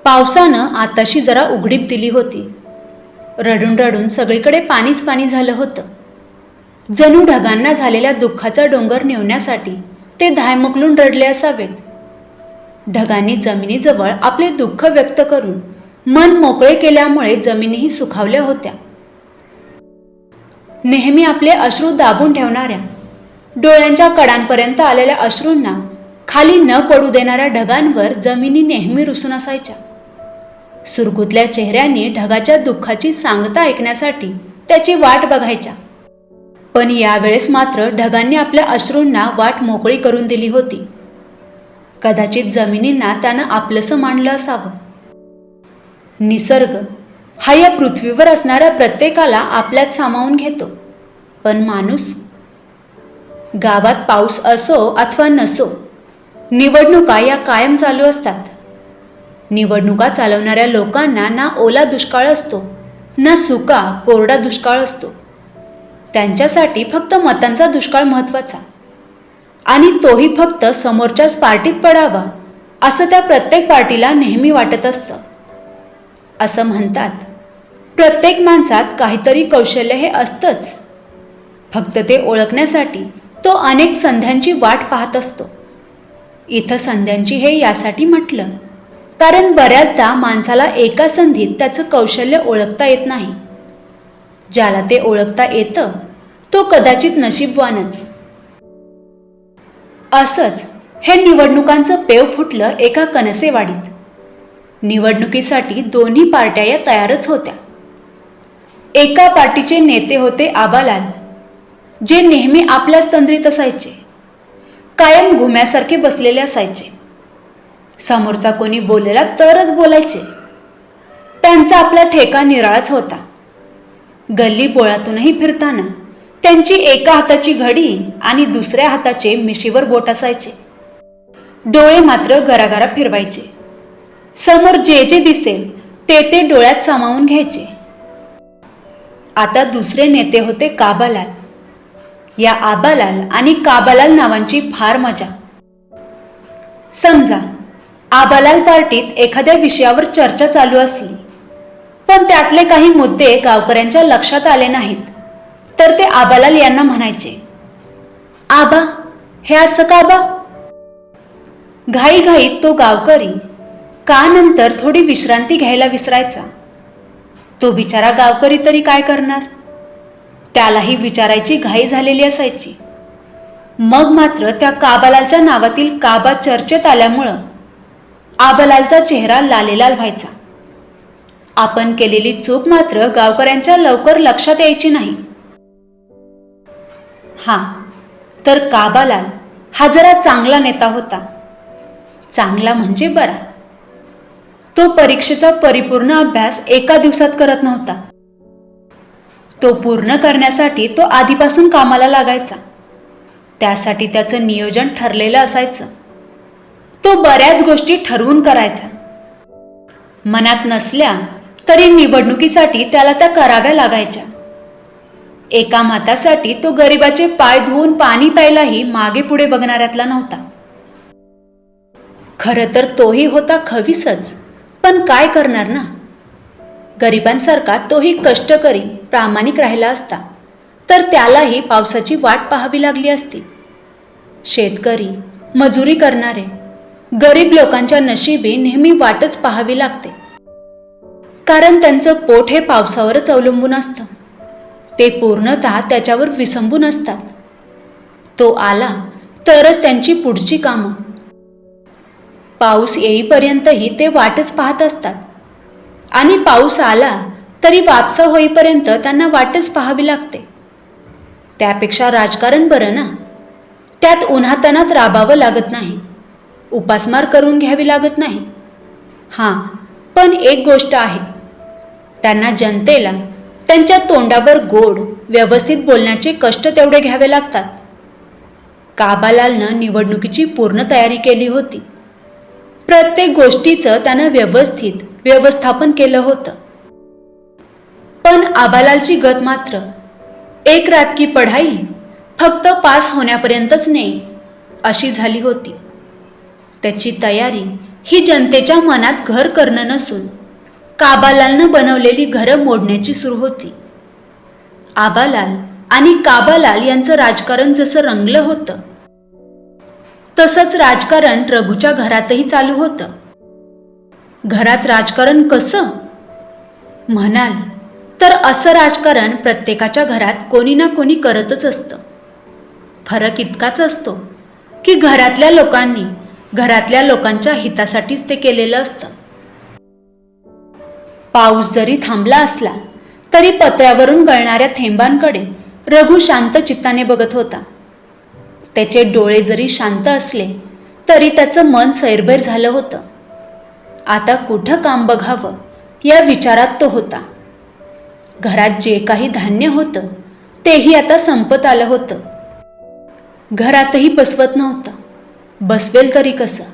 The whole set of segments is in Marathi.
पावसानं आताशी जरा उघडीप दिली होती. रडून रडून सगळीकडे पाणीच पाणी झालं होतं. जणू ढगांना झालेल्या दुःखाचा डोंगर नेवण्यासाठी ते धायमकलून रडले असावेत. ढगांनी जमिनीजवळ आपले दुःख व्यक्त करून मन मोकळे केल्यामुळे जमिनीही सुखावल्या होत्या. नेहमी आपले अश्रू दाबून ठेवणाऱ्या, डोळ्यांच्या कडांपर्यंत आलेल्या अश्रूंना खाली न पडू देणाऱ्या ढगांवर जमिनी नेहमी रुसून असायच्या. सुरकुतल्या चेहऱ्यांनी ढगाच्या दुःखाची सांगता ऐकण्यासाठी त्याची वाट बघायच्या. पण यावेळेस मात्र ढगांनी आपल्या अश्रूंना वाट मोकळी करून दिली होती. कदाचित जमिनींना त्यानं आपलंसं मानलं असावं. निसर्ग हा या पृथ्वीवर असणाऱ्या प्रत्येकाला आपल्यात सामावून घेतो. पण माणूस, गावात पाऊस असो अथवा नसो, निवडणुका या कायम चालू असतात. निवडणुका चालवणाऱ्या लोकांना ना ओला दुष्काळ असतो, ना सुका कोरडा दुष्काळ असतो. त्यांच्यासाठी फक्त मतांचा दुष्काळ महत्त्वाचा, आणि तोही फक्त समोरच्याच पार्टीत पडावा असं त्या प्रत्येक पार्टीला नेहमी वाटत असतं. असं म्हणतात, प्रत्येक माणसात काहीतरी कौशल्य हे असतंच, फक्त ते ओळखण्यासाठी तो अनेक संध्यांची वाट पाहत असतो. इथं संध्यांची हे यासाठी म्हटलं कारण बऱ्याचदा माणसाला एका संधीत त्याचं कौशल्य ओळखता येत नाही. ज्याला ते ओळखता येतं तो कदाचित नशीबवानच. असंच हे निवडणुकांचं पेव फुटलं एका कनसेवाडीत. निवडणुकीसाठी दोन्ही पार्ट्या या तयारच होत्या. एका पार्टीचे नेते होते आबालाल, जे नेहमी आपल्याच तंद्रीत असायचे, कायम घुम्यासारखे बसलेले असायचे. समोरचा कोणी बोललेला तरच बोलायचे. त्यांचा आपला ठेका निराळाच होता. गल्ली बोळातूनही फिरताना त्यांची एका हाताची घडी आणि दुसऱ्या हाताचे मिशीवर बोट असायचे. डोळे मात्र गरागरा फिरवायचे. समोर जे जे दिसेल ते डोळ्यात सामावून घ्यायचे. आता दुसरे नेते होते काबालाल. या आबालाल आणि काबालाल नावांची फार मजा. समजा आबालाल पार्टीत एखाद्या विषयावर चर्चा चालू असली, पण त्यातले काही मुद्दे गावकऱ्यांच्या लक्षात आले नाहीत, तर ते आबालाल यांना म्हणायचे, आबा, हे असं का बा? घाईघाईत तो गावकरी का नंतर थोडी विश्रांती घ्यायला विसरायचा. तो बिचारा गावकरी तरी काय करणार? त्यालाही विचारायची घाई झालेली असायची. मग मात्र त्या काबालालच्या नावातील काबा चर्चेत आल्यामुळं आबालालचा चेहरा लालेलाल व्हायचा. आपण केलेली चूक मात्र गावकऱ्यांच्या लवकर लक्षात यायची नाही. हां, तर काबालाल हा जरा चांगला नेता होता. चांगला म्हणजे बरा. तो परीक्षेचा परिपूर्ण अभ्यास एका दिवसात करत नव्हता. तो पूर्ण करण्यासाठी तो आधीपासून कामाला लागायचा. त्यासाठी त्याचं नियोजन ठरलेलं असायचं. तो बऱ्याच गोष्टी ठरवून करायचा. मनात नसल्या तरी निवडणुकीसाठी त्याला त्या कराव्या लागायच्या. एका मतासाठी तो गरिबाचे पाय धुवून पाणी प्यायलाही मागे पुढे बघणाऱ्यातला नव्हता. खरं तर तोही होता खवीसच, पण काय करणार ना? गरिबांसारखा तोही कष्टकरी प्रामाणिक राहिला असता तर त्यालाही पावसाची वाट पाहावी लागली असती. शेतकरी, मजुरी करणारे गरीब लोकांच्या नशिबी नेहमी वाटच पाहावी लागते, कारण त्यांचं पोट हे पावसावरच अवलंबून असतं. ते पूर्णतः त्याच्यावर विसंबून असतात. तो आला तरच त्यांची पुढची कामं. पाऊस येईपर्यंतही ते वाटच पाहत असतात, आणि पाऊस आला तरी वापसा होईपर्यंत त्यांना वाटच पाहावी लागते. त्यापेक्षा राजकारण बरं ना. त्यात उन्हातानात राबावं लागत नाही, उपासमार करून घ्यावी लागत नाही. हां, पण एक गोष्ट आहे, त्यांना जनतेला त्यांच्या तोंडावर गोड व्यवस्थित बोलण्याचे कष्ट तेवढे घ्यावे लागतात. काबालालनं निवडणुकीची पूर्ण तयारी केली होती. प्रत्येक गोष्टीचं त्यानं व्यवस्थित व्यवस्थापन केलं होतं. पण आबालालची गत मात्र एक रात की पढाई, फक्त पास होण्यापर्यंतच नाही अशी झाली होती. त्याची तयारी ही जनतेच्या मनात घर करणं नसून काबालालनं बनवलेली घरं मोडण्याची सुरू होती. आबालाल आणि काबालाल यांचं राजकारण जसं रंगलं होतं तसंच राजकारण रघूच्या घरातही चालू होतं. घरात राजकारण कसं म्हणाल तर असं राजकारण प्रत्येकाच्या घरात कोणी ना कोणी करतच असतं. फरक इतकाच असतो की घरातल्या लोकांनी घरातल्या लोकांच्या हितासाठीच ते केलेलं असतं. पाऊस जरी थांबला असला तरी पत्र्यावरून गळणाऱ्या थेंबांकडे रघु शांत चित्ताने बघत होता. त्याचे डोळे जरी शांत असले तरी त्याचं मन सैरभैर झालं होतं. आता कुठं काम बघावं या विचारात तो होता. घरात जे काही धान्य होतं तेही आता संपत आलं होतं. घरातही बसवत नव्हतं. बसवेल तरी कसं?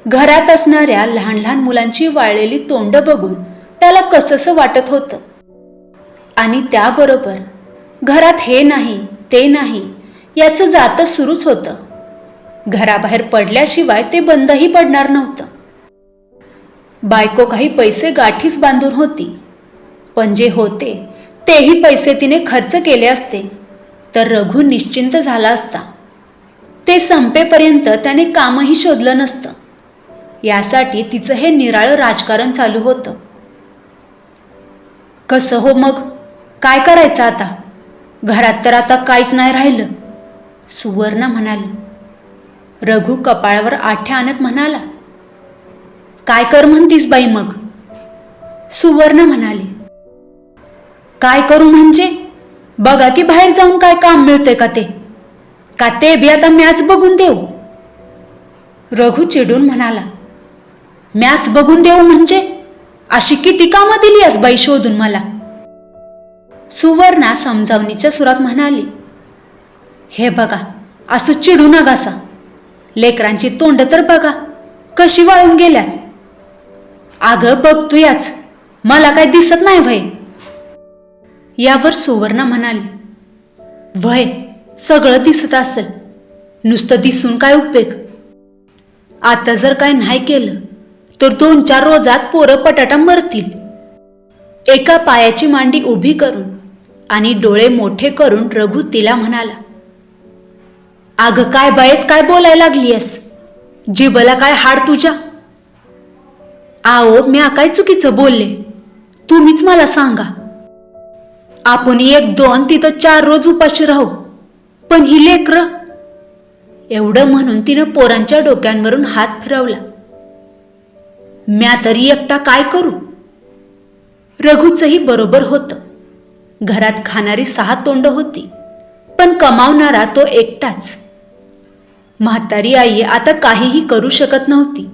घरात असणाऱ्या लहान लहान मुलांची वाळलेली तोंड बघून त्याला कसंसं वाटत होतं. आणि त्याबरोबर घरात हे नाही ते नाही याचं जातं सुरूच होतं. घराबाहेर पडल्याशिवाय ते बंदही पडणार नव्हतं. बायको काही पैसे गाठीच बांधून होती, पण जे होते तेही पैसे तिने खर्च केले असते तर रघु निश्चिंत झाला असता. ते संपेपर्यंत त्याने कामही शोधलं नसतं. यासाठी तिचं हे निराळं राजकारण चालू होतं. कसं हो मग? काय करायचं आता? घरात तर आता काहीच नाही राहिलं, सुवर्णा म्हणाली. रघु कपाळावर आठ्या आणत म्हणाला, काय कर म्हणतीस बाई मग? सुवर्णा म्हणाली, काय करू म्हणजे? बघा की बाहेर जाऊन काय काम मिळते का ते बी आता मॅच बघून देऊ? रघु चिडून म्हणाला, मॅच बघून देऊ म्हणजे? अशी किती कामं दिली आहेस बाई शोधून मला? सुवर्णा समजावणीच्या सुरात म्हणाली, हे बघा असं चिडू नकासा. लेकरांची तोंड तर बघा कशी वाळून गेल्यात. अगं बघतोयाच, मला काय दिसत नाही व्हय? यावर सुवर्णा म्हणाली, व्हय सगळं दिसत असेल, नुसतं दिसून काय उपयोग? आता जर काय नाही केलं तर 2-4 रोजात पोरं पटाटा मरतील. एका पायाची मांडी उभी करून आणि डोळे मोठे करून रघु तिला म्हणाला, अगं काय बायच काय बोलायला लागलीयस? जिभला काय हाड तुझ्या? आओ म्या काय चुकीचं बोलले? तुम्हीच मला सांगा. आपण 1-2 तिथं 4 रोज उपाशी राहू, पण ही लेकरं? एवढं म्हणून तिनं पोरांच्या डोक्यांवरून हात फिरवला. म्या तरी एकटा काय करू? रघुचंही बरोबर होतं. घरात खाणारी 6 तोंड होती, पण कमावणारा तो एकटाच. म्हातारी आई आता काहीही करू शकत नव्हती.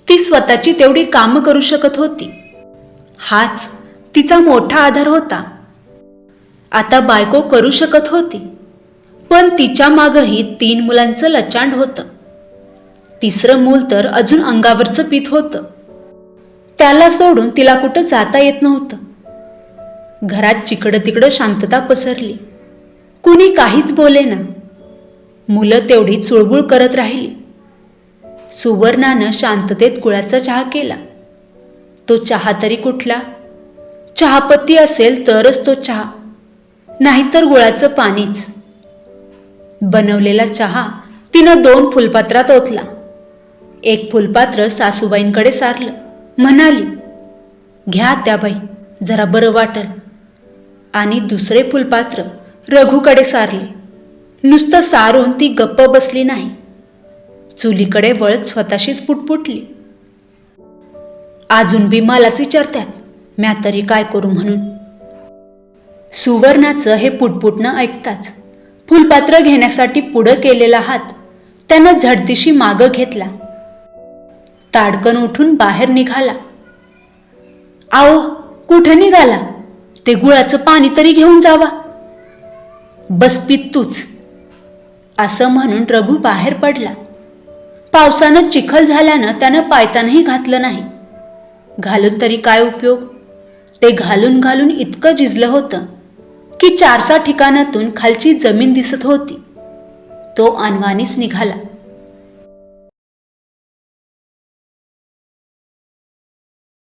ती स्वतःची तेवढी कामं करू शकत होती. हाच तिचा मोठा आधार होता. आता बायको करू शकत होती, पण तिच्या मागही 3 मुलांचं लचांड होतं. 3रं मूल तर अजून अंगावरचं पीत होतं. त्याला सोडून तिला कुठं जाता येत नव्हतं. घरात जिकडं तिकडं शांतता पसरली. कुणी काहीच बोलेना. मुलं तेवढी चुळबुळ करत राहिली. सुवर्णानं शांततेत गुळाचा चहा केला. तो चहा तरी कुठला? चहापत्ती असेल तरच तो चहा, नाहीतर गुळाचं पाणीच. बनवलेला चहा तिनं 2 फुलपात्रात ओतला. एक फुलपात्र सासूबाईंकडे सारलं. म्हणाली, घ्या त्या बाई, जरा बरं वाटल. आणि दुसरे फुलपात्र रघुकडे सारले. नुसतं सारून ती गप्प बसली नाही, चुलीकडे वळत स्वतःशीच पुटपुटली, अजून बी मलाच विचारत्यात म्या तरी काय करू म्हणून. सुवर्णाचं हे पुटपुटणं ऐकताच फुलपात्र घेण्यासाठी पुढं केलेला हात त्यानं झडतीशी मागं घेतला. ताडकन उठून बाहेर निघाला. आओ कुठं निघाला? ते गुळाचं पाणी तरी घेऊन जावा. बस पित्तूच, असं म्हणून रघु बाहेर पडला. पावसानं चिखल झाल्यानं त्यानं पायतानही घातलं नाही. घालून तरी काय उपयोग? ते घालून घालून इतकं झिजलं होतं की 4-6 ठिकाणातून खालची जमीन दिसत होती. तो अनवाणीच निघाला.